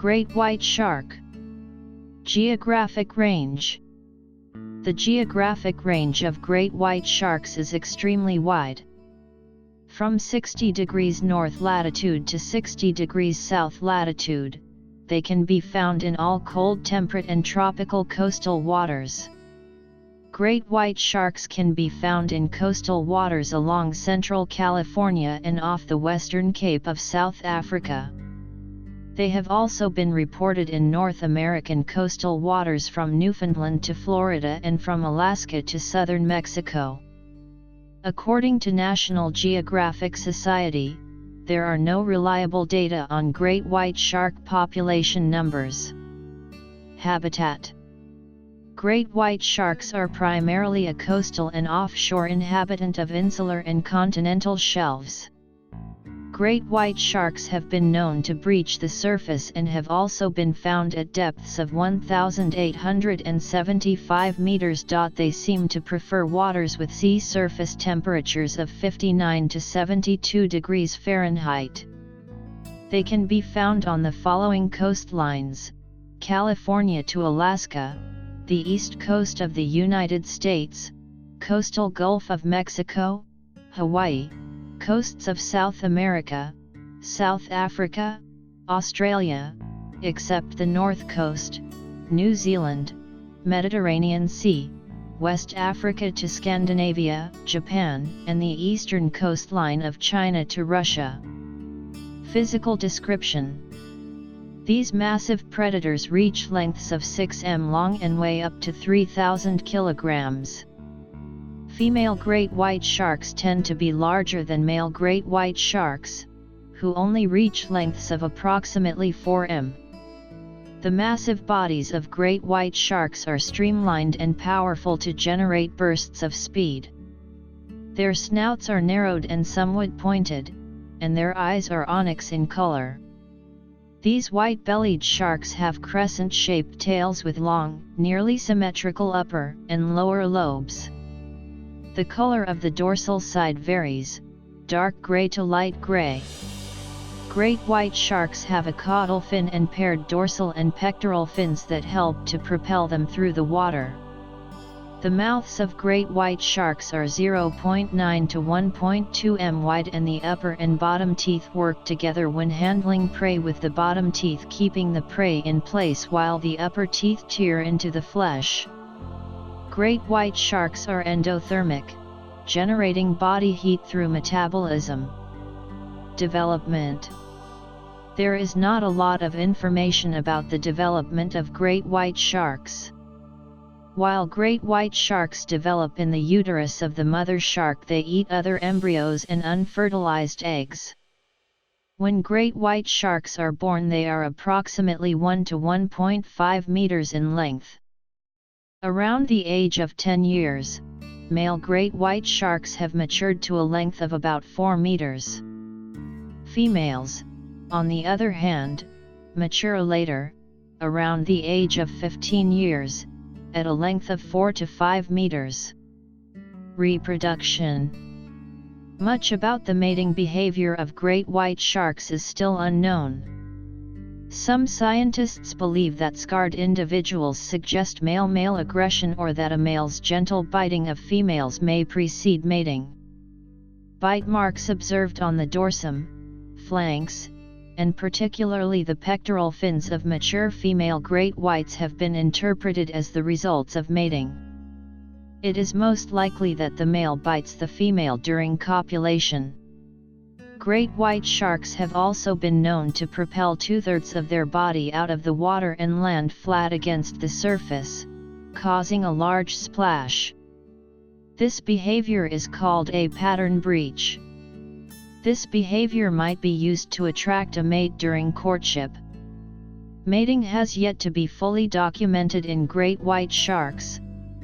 Great white shark. Geographic range. The geographic range of great white sharks is extremely wide. From 60 degrees north latitude to 60 degrees south latitude, they can be found in all cold temperate and tropical coastal waters. Great white sharks can be found in coastal waters along central California and off the western Cape of South Africa. They have also been reported in North American coastal waters from Newfoundland to Florida and from Alaska to southern Mexico. According to National Geographic Society, there are no reliable data on great white shark population numbers. Habitat. Great white sharks are primarily a coastal and offshore inhabitant of insular and continental shelves. Great white sharks have been known to breach the surface and have also been found at depths of 1,875 meters. They seem to prefer waters with sea surface temperatures of 59 to 72 degrees Fahrenheit. They can be found on the following coastlines: California to Alaska, the east coast of the United States, coastal Gulf of Mexico, Hawaii, coasts of South America, South Africa, Australia, except the north coast, New Zealand, Mediterranean Sea, West Africa to Scandinavia, Japan, and the eastern coastline of China to Russia. Physical description. These massive predators reach lengths of 6 m long and weigh up to 3,000 kilograms. Female great white sharks tend to be larger than male great white sharks, who only reach lengths of approximately 4 m. The massive bodies of great white sharks are streamlined and powerful to generate bursts of speed. Their snouts are narrowed and somewhat pointed, and their eyes are onyx in color. These white-bellied sharks have crescent-shaped tails with long, nearly symmetrical upper and lower lobes. The color of the dorsal side varies, dark gray to light gray. Great white sharks have a caudal fin and paired dorsal and pectoral fins that help to propel them through the water. The mouths of great white sharks are 0.9 to 1.2 m wide, and the upper and bottom teeth work together when handling prey, with the bottom teeth keeping the prey in place while the upper teeth tear into the flesh. Great white sharks are endothermic, generating body heat through metabolism. Development. There is not a lot of information about the development of great white sharks. While great white sharks develop in the uterus of the mother shark, they eat other embryos and unfertilized eggs. When great white sharks are born, they are approximately 1 to 1.5 meters in length. Around the age of 10 years, male great white sharks have matured to a length of about 4 meters. Females, on the other hand, mature later, around the age of 15 years, at a length of 4 to 5 meters. Reproduction. Much about the mating behavior of great white sharks is still unknown. Some scientists believe that scarred individuals suggest male-male aggression, or that a male's gentle biting of females may precede mating. Bite marks observed on the dorsum, flanks, and particularly the pectoral fins of mature female great whites have been interpreted as the results of mating. It is most likely that the male bites the female during copulation. Great white sharks have also been known to propel 2/3 of their body out of the water and land flat against the surface, causing a large splash. This behavior is called a pattern breach. This behavior might be used to attract a mate during courtship. Mating has yet to be fully documented in great white sharks,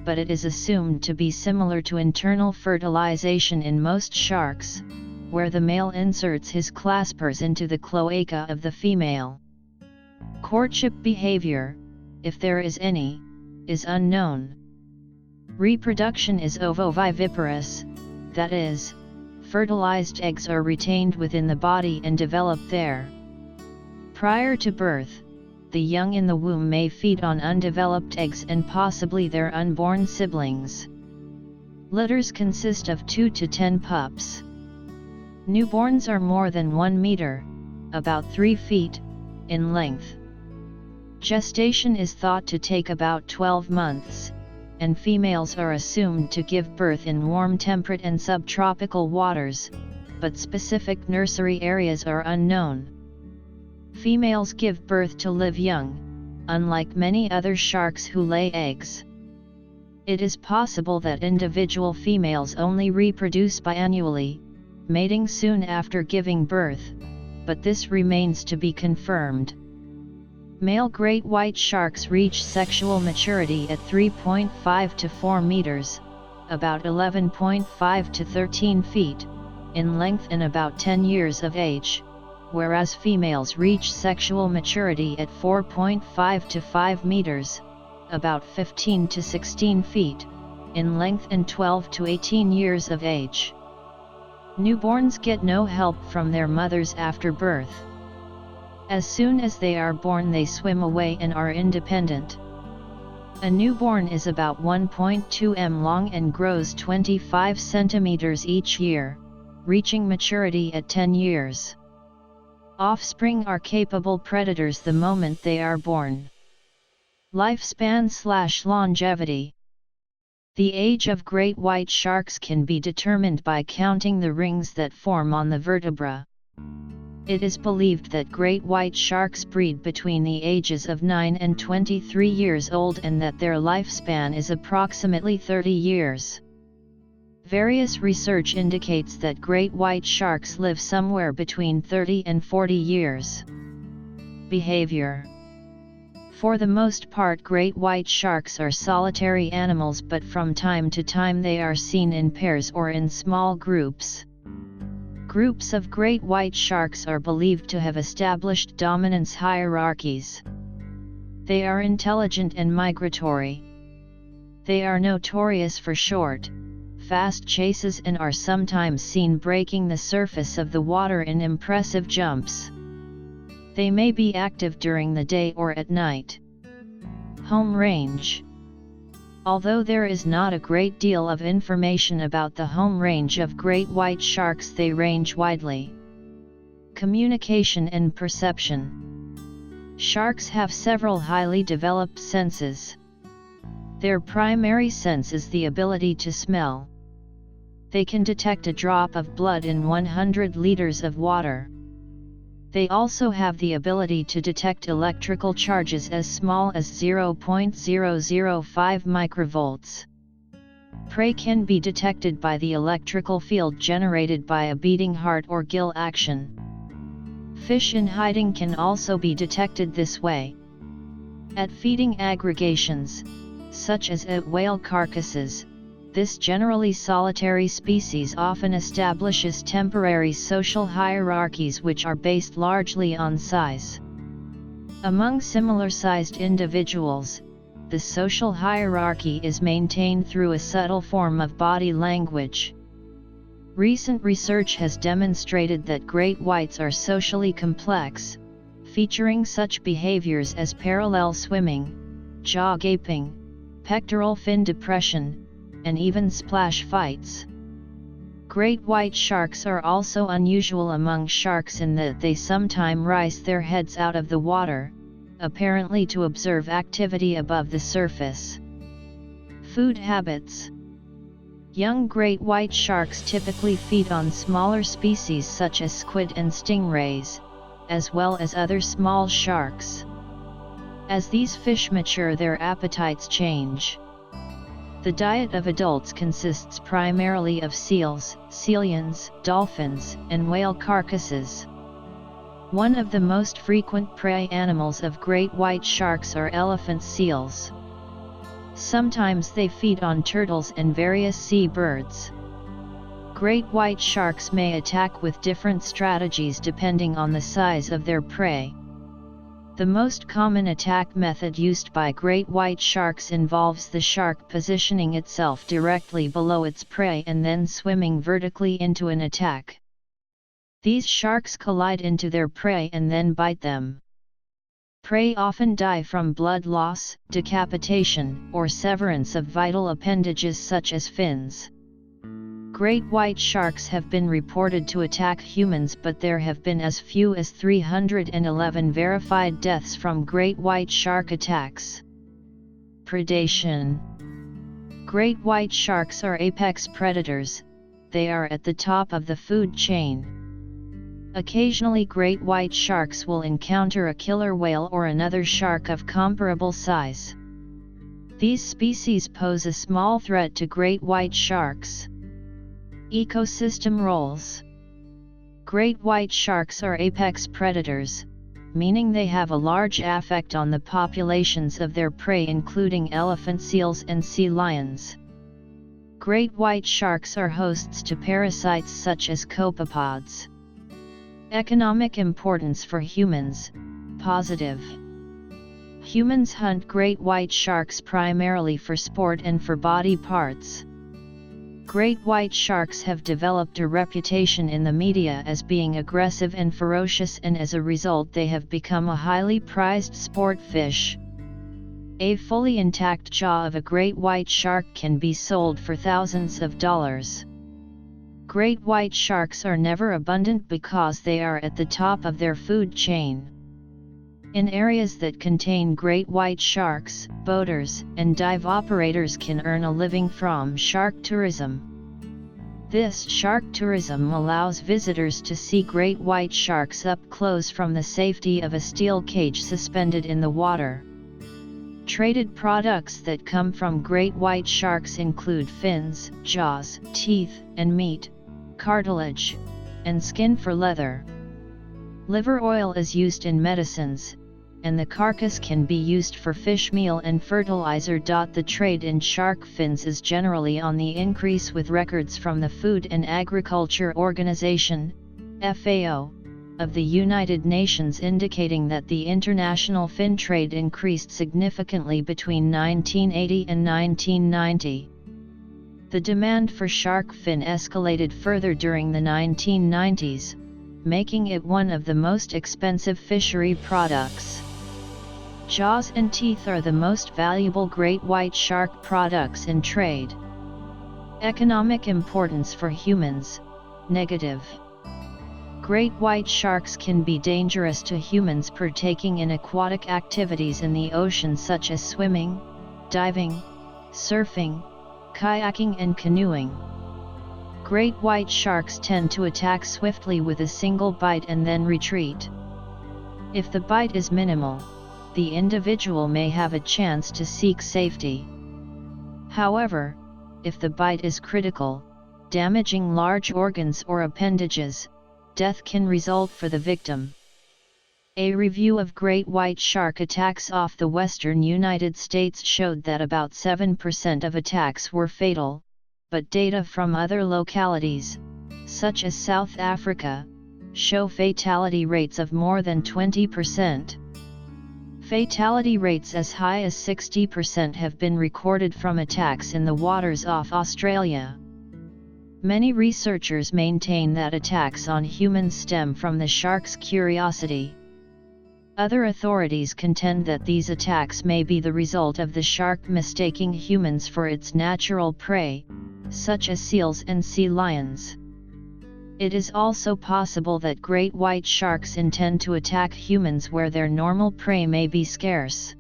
but it is assumed to be similar to internal fertilization in most sharks, where the male inserts his claspers into the cloaca of the female. Courtship behavior, if there is any, is unknown. Reproduction is ovoviviparous, that is, fertilized eggs are retained within the body and develop there. Prior to birth, the young in the womb may feed on undeveloped eggs and possibly their unborn siblings. Litters consist of 2 to 10 pups. Newborns are more than 1 meter, about 3 feet, in length. Gestation is thought to take about 12 months, and females are assumed to give birth in warm temperate and subtropical waters, but specific nursery areas are unknown. Females give birth to live young, unlike many other sharks who lay eggs. It is possible that individual females only reproduce biannually, mating soon after giving birth, but this remains to be confirmed. Male great white sharks reach sexual maturity at 3.5 to 4 meters, about 11.5 to 13 feet, in length and about 10 years of age, whereas females reach sexual maturity at 4.5 to 5 meters, about 15 to 16 feet, in length and 12 to 18 years of age. Newborns get no help from their mothers after birth. As soon as they are born they swim away and are independent. A newborn is about 1.2 m long and grows 25 centimeters each year, reaching maturity at 10 years. Offspring are capable predators the moment they are born. Lifespan/longevity. The age of great white sharks can be determined by counting the rings that form on the vertebra. It is believed that great white sharks breed between the ages of 9 and 23 years old and that their lifespan is approximately 30 years. Various research indicates that great white sharks live somewhere between 30 and 40 years. Behavior. For the most part, great white sharks are solitary animals, but from time to time they are seen in pairs or in small groups. Groups of great white sharks are believed to have established dominance hierarchies. They are intelligent and migratory. They are notorious for short, fast chases and are sometimes seen breaking the surface of the water in impressive jumps. They may be active during the day or at night. Home range. Although there is not a great deal of information about the home range of great white sharks, they range widely. Communication and perception. Sharks have several highly developed senses. Their primary sense is the ability to smell. They can detect a drop of blood in 100 liters of water. They also have the ability to detect electrical charges as small as 0.005 microvolts. Prey can be detected by the electrical field generated by a beating heart or gill action. Fish in hiding can also be detected this way. At feeding aggregations, such as at whale carcasses, this generally solitary species often establishes temporary social hierarchies which are based largely on size. Among similar-sized individuals, the social hierarchy is maintained through a subtle form of body language. Recent research has demonstrated that great whites are socially complex, featuring such behaviors as parallel swimming, jaw gaping, pectoral fin depression, and even splash fights. Great white sharks are also unusual among sharks in that they sometimes rise their heads out of the water, apparently to observe activity above the surface. Food habits. Young great white sharks typically feed on smaller species such as squid and stingrays, as well as other small sharks. As these fish mature, their appetites change. The diet of adults consists primarily of seals, scallions, dolphins, and whale carcasses. One of the most frequent prey animals of great white sharks are elephant seals. Sometimes they feed on turtles and various sea birds. Great white sharks may attack with different strategies depending on the size of their prey. The most common attack method used by great white sharks involves the shark positioning itself directly below its prey and then swimming vertically into an attack. These sharks collide into their prey and then bite them. Prey often die from blood loss, decapitation, or severance of vital appendages such as fins. Great white sharks have been reported to attack humans, but there have been as few as 311 verified deaths from great white shark attacks. Predation. Great white sharks are apex predators. They are at the top of the food chain. Occasionally great white sharks will encounter a killer whale or another shark of comparable size. These species pose a small threat to great white sharks. Ecosystem roles. Great white sharks are apex predators, meaning they have a large effect on the populations of their prey, including elephant seals and sea lions. Great white sharks are hosts to parasites such as copepods. Economic importance for humans, positive. Humans hunt great white sharks primarily for sport and for body parts. Great white sharks have developed a reputation in the media as being aggressive and ferocious, and as a result they have become a highly prized sport fish. A fully intact jaw of a great white shark can be sold for thousands of dollars. Great white sharks are never abundant because they are at the top of their food chain. In areas that contain great white sharks, boaters and dive operators can earn a living from shark tourism. This shark tourism allows visitors to see great white sharks up close from the safety of a steel cage suspended in the water. Traded products that come from great white sharks include fins, jaws, teeth, and meat, cartilage, and skin for leather. Liver oil is used in medicines, and the carcass can be used for fish meal and fertilizer. The trade in shark fins is generally on the increase, with records from the Food and Agriculture Organization, FAO, of the United Nations indicating that the international fin trade increased significantly between 1980 and 1990. The demand for shark fin escalated further during the 1990s, making it one of the most expensive fishery products. Jaws and teeth are the most valuable great white shark products in trade. Economic importance for humans, negative. Great white sharks can be dangerous to humans partaking in aquatic activities in the ocean such as swimming, diving, surfing, kayaking and canoeing. Great white sharks tend to attack swiftly with a single bite and then retreat. If the bite is minimal, the individual may have a chance to seek safety. However, if the bite is critical, damaging large organs or appendages, death can result for the victim. A review of great white shark attacks off the western United States showed that about 7% of attacks were fatal, but data from other localities, such as South Africa, show fatality rates of more than 20%. Fatality rates as high as 60% have been recorded from attacks in the waters off Australia. Many researchers maintain that attacks on humans stem from the shark's curiosity. Other authorities contend that these attacks may be the result of the shark mistaking humans for its natural prey, such as seals and sea lions. It is also possible that great white sharks intend to attack humans where their normal prey may be scarce.